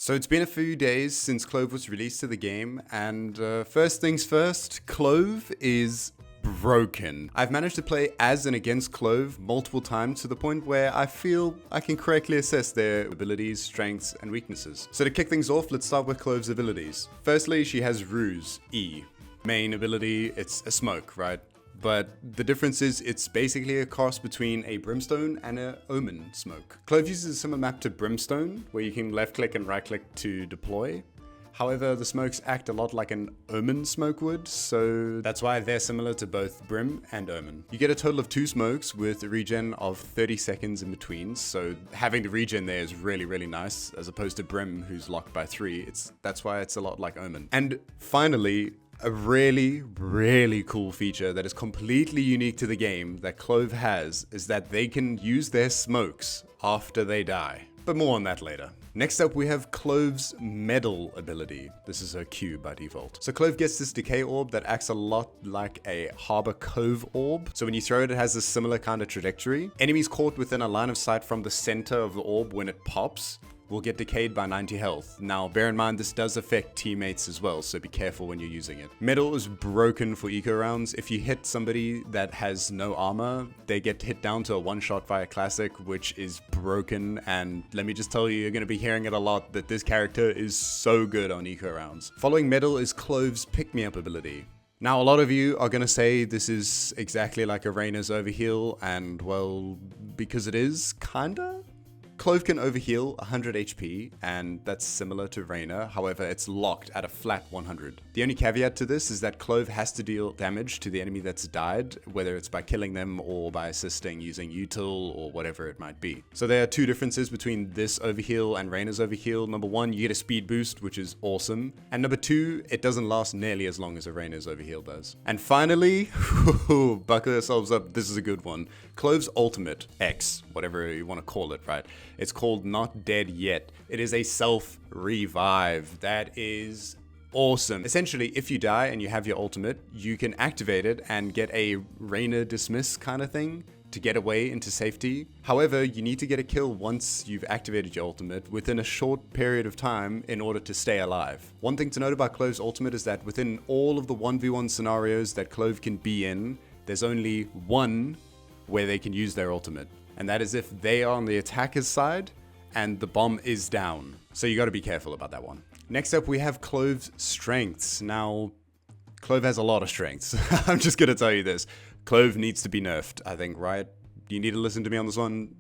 So it's been a few days since CLOVE was released to the game, and first things first, CLOVE is broken. I've managed to play as and against CLOVE multiple times to the point where I feel I can correctly assess their abilities, strengths, and weaknesses. So to kick things off, let's start with CLOVE's abilities. Firstly, she has Ruse, E. Main ability, it's a smoke, right? But the difference is it's basically a cross between a Brimstone and a Omen smoke. CLOVE uses a similar map to Brimstone, where you can left click and right click to deploy. However, the smokes act a lot like an Omen smoke would, so that's why they're similar to both Brim and Omen. You get a total of 2 smokes with a regen of 30 seconds in between, so having the regen there is really nice, as opposed to Brim, who's locked by 3. That's why it's a lot like Omen. And finally, a really cool feature that is completely unique to the game that CLOVE has is that they can use their smokes after they die. But more on that later. Next up, we have CLOVE's Medal ability. This is her Q by default. So CLOVE gets this decay orb that acts a lot like a Harbor Cove orb. So when you throw it, it has a similar kind of trajectory. Enemies caught within a line of sight from the center of the orb when it pops will get decayed by 90 health. Now, bear in mind, this does affect teammates as well, so be careful when you're using it. Medal is broken for eco rounds. If you hit somebody that has no armor, they get hit down to a one-shot via classic, which is broken, and let me just tell you, you're going to be hearing it a lot, that this character is so good on eco rounds. Following Medal is CLOVE's pick-me-up ability. Now, a lot of you are going to say this is exactly like a Reyna's overheal, and well, because it is, kinda? CLOVE can overheal 100 HP, and that's similar to Reyna, however it's locked at a flat 100. The only caveat to this is that CLOVE has to deal damage to the enemy that's died, whether it's by killing them or by assisting using util or whatever it might be. So there are 2 differences between this overheal and Reyna's overheal. Number 1, you get a speed boost, which is awesome, and number 2, it doesn't last nearly as long as a Reyna's overheal does. And finally, buckle yourselves up, this is a good one. CLOVE's ultimate, X, whatever you want to call it, right? It's called Not Dead Yet. It is a self-revive. That is awesome. Essentially, if you die and you have your ultimate, you can activate it and get a Reyna dismiss kind of thing to get away into safety. However, you need to get a kill once you've activated your ultimate within a short period of time in order to stay alive. One thing to note about CLOVE's ultimate is that within all of the 1v1 scenarios that CLOVE can be in, there's only one where they can use their ultimate. And that is if they are on the attacker's side and the bomb is down. So you gotta be careful about that one. Next up, we have CLOVE's strengths. Now, CLOVE has a lot of strengths. I'm just gonna tell you this. CLOVE needs to be nerfed. I think Riot, you need to listen to me on this one.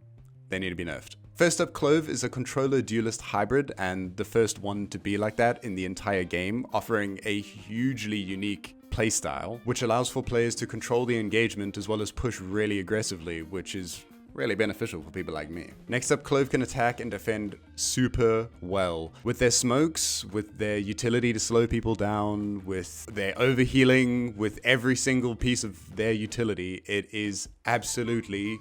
They need to be nerfed. First up, CLOVE is a controller duelist hybrid and the first one to be like that in the entire game, offering a hugely unique playstyle, which allows for players to control the engagement as well as push really aggressively, which is really beneficial for people like me. Next up, CLOVE can attack and defend super well. With their smokes, with their utility to slow people down, with their overhealing, with every single piece of their utility, it is absolutely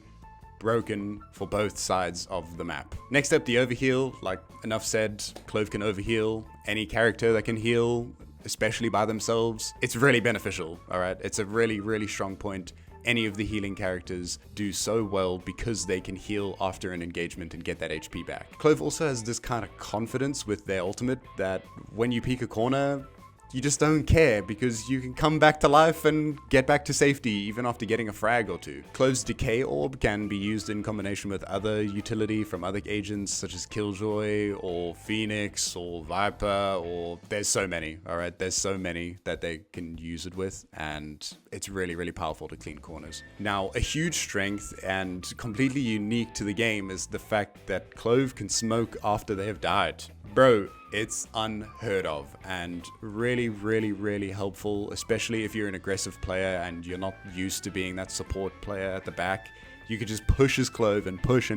broken for both sides of the map. Next up, the overheal. Like enough said, CLOVE can overheal any character that can heal, especially by themselves. It's really beneficial, alright? It's a really strong point. Any of the healing characters do so well because they can heal after an engagement and get that HP back. CLOVE also has this kind of confidence with their ultimate that when you peek a corner, you just don't care because you can come back to life and get back to safety even after getting a frag or 2. CLOVE's Decay Orb can be used in combination with other utility from other agents such as Killjoy or Phoenix or Viper, or there's so many, alright? There's so many that they can use it with, and it's really powerful to clean corners. Now, a huge strength and completely unique to the game is the fact that CLOVE can smoke after they have died. Bro, it's unheard of and really helpful, especially if you're an aggressive player and you're not used to being that support player at the back. You could just push as CLOVE and push,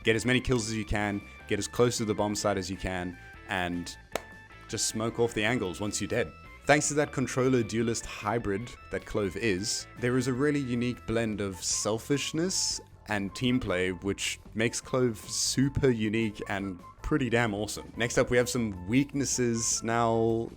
get as many kills as you can, get as close to the bomb site as you can, and just smoke off the angles once you're dead. Thanks to that controller duelist hybrid that CLOVE is, there is a really unique blend of selfishness and team play, which makes CLOVE super unique and pretty damn awesome. Next up, we have some weaknesses. Now,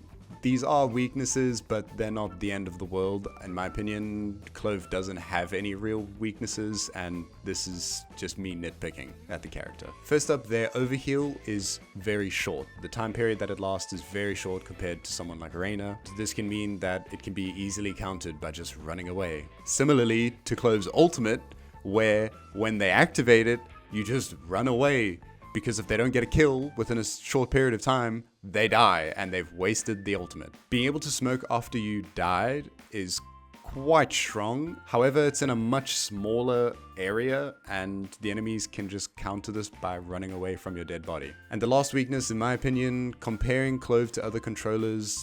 These are weaknesses, but they're not the end of the world. In my opinion, CLOVE doesn't have any real weaknesses, and this is just me nitpicking at the character. First up, their overheal is very short. The time period that it lasts is very short compared to someone like Reina. This can mean that it can be easily countered by just running away. Similarly to CLOVE's ultimate, where when they activate it, you just run away, because if they don't get a kill within a short period of time, they die and they've wasted the ultimate. Being able to smoke after you died is quite strong. However, it's in a much smaller area and the enemies can just counter this by running away from your dead body. And the last weakness, in my opinion, comparing CLOVE to other controllers,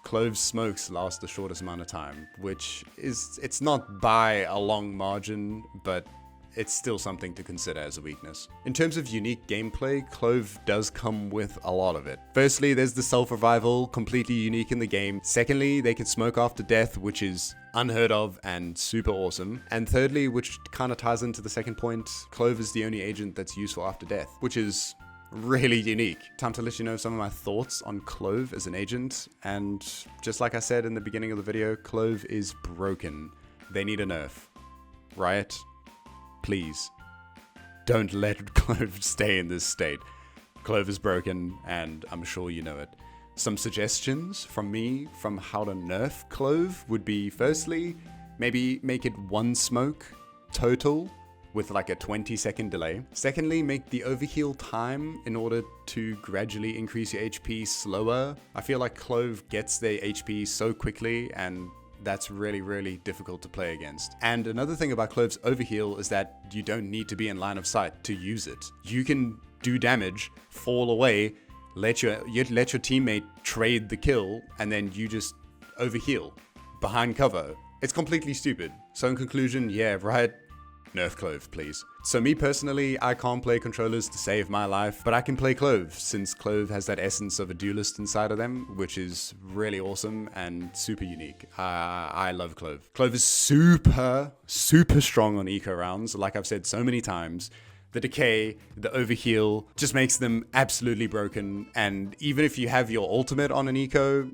CLOVE's smokes last the shortest amount of time, which is, it's not by a long margin, but it's still something to consider as a weakness. In terms of unique gameplay, CLOVE does come with a lot of it. Firstly, there's the self-revival, completely unique in the game. Secondly, they can smoke after death, which is unheard of and super awesome. And thirdly, which kind of ties into the second point, CLOVE is the only agent that's useful after death, which is really unique. Time to let you know some of my thoughts on CLOVE as an agent. And just like I said in the beginning of the video, CLOVE is broken. They need a nerf. Riot, please, don't let CLOVE stay in this state. CLOVE is broken, and I'm sure you know it. Some suggestions from me from how to nerf CLOVE would be, firstly, maybe make it one smoke total with like a 20-second delay. Secondly, make the overheal time in order to gradually increase your HP slower. I feel like CLOVE gets their HP so quickly, and that's really, really difficult to play against. And another thing about CLOVE's overheal is that you don't need to be in line of sight to use it. You can do damage, fall away, let your teammate trade the kill, and then you just overheal behind cover. It's completely stupid. So in conclusion, yeah, Riot, nerf CLOVE, please. So me personally, I can't play controllers to save my life, but I can play CLOVE, since CLOVE has that essence of a duelist inside of them, which is really awesome and super unique. I love CLOVE. CLOVE is super strong on eco rounds, like I've said so many times. The decay, the overheal, just makes them absolutely broken, and even if you have your ultimate on an eco,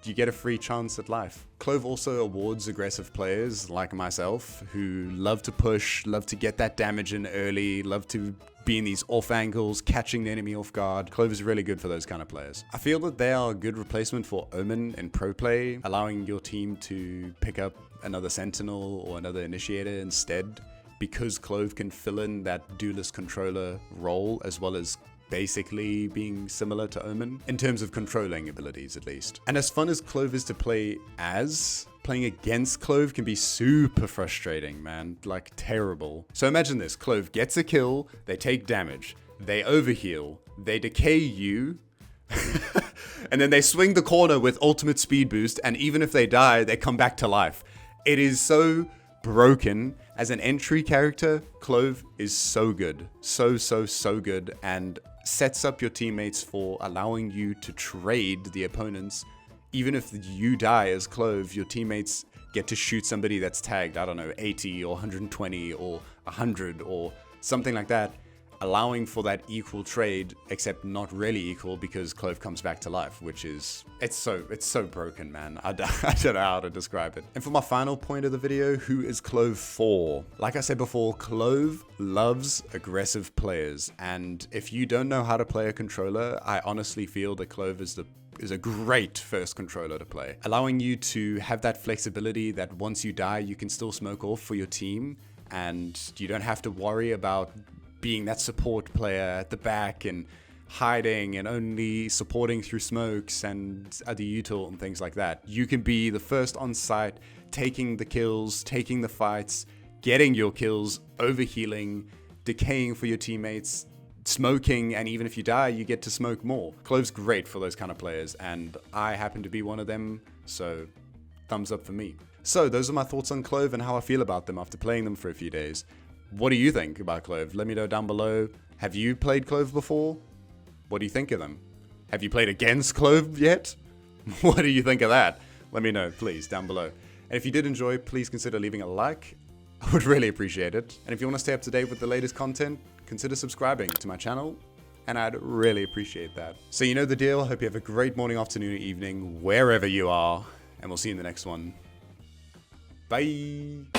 you get a free chance at life. CLOVE also awards aggressive players like myself who love to push, love to get that damage in early, love to be in these off angles, catching the enemy off guard. CLOVE is really good for those kind of players. I feel that they are a good replacement for Omen in pro play, allowing your team to pick up another Sentinel or another Initiator instead, because CLOVE can fill in that duelist controller role as well as basically being similar to Omen in terms of controlling abilities, at least. And as fun as CLOVE is to play as, playing against CLOVE can be super frustrating, man, like terrible. So imagine this, CLOVE gets a kill, they take damage, they overheal, they decay you, and then they swing the corner with ultimate speed boost, and even if they die, they come back to life. It is so broken. As an entry character, CLOVE is so good. So good, and sets up your teammates for allowing you to trade the opponents. Even if you die as CLOVE, your teammates get to shoot somebody that's tagged, I don't know, 80 or 120 or 100 or something like that, allowing for that equal trade, except not really equal because CLOVE comes back to life, which is, it's so broken, man. I don't know how to describe it. And for my final point of the video, who is CLOVE for? Like I said before, CLOVE loves aggressive players, and if you don't know how to play a controller, I honestly feel that CLOVE is a great first controller to play, allowing you to have that flexibility that once you die, you can still smoke off for your team, and you don't have to worry about being that support player at the back and hiding and only supporting through smokes and other util and things like that. You can be the first on site, taking the kills, taking the fights, getting your kills, overhealing, decaying for your teammates, smoking, and even if you die, you get to smoke more. CLOVE's great for those kind of players, and I happen to be one of them, so thumbs up for me. So those are my thoughts on CLOVE and how I feel about them after playing them for a few days. What do you think about CLOVE? Let me know down below. Have you played CLOVE before? What do you think of them? Have you played against CLOVE yet? What do you think of that? Let me know, please, down below. And if you did enjoy, please consider leaving a like. I would really appreciate it. And if you want to stay up to date with the latest content, consider subscribing to my channel. and I'd really appreciate that. So you know the deal. I hope you have a great morning, afternoon, or evening, wherever you are, and we'll see you in the next one. Bye!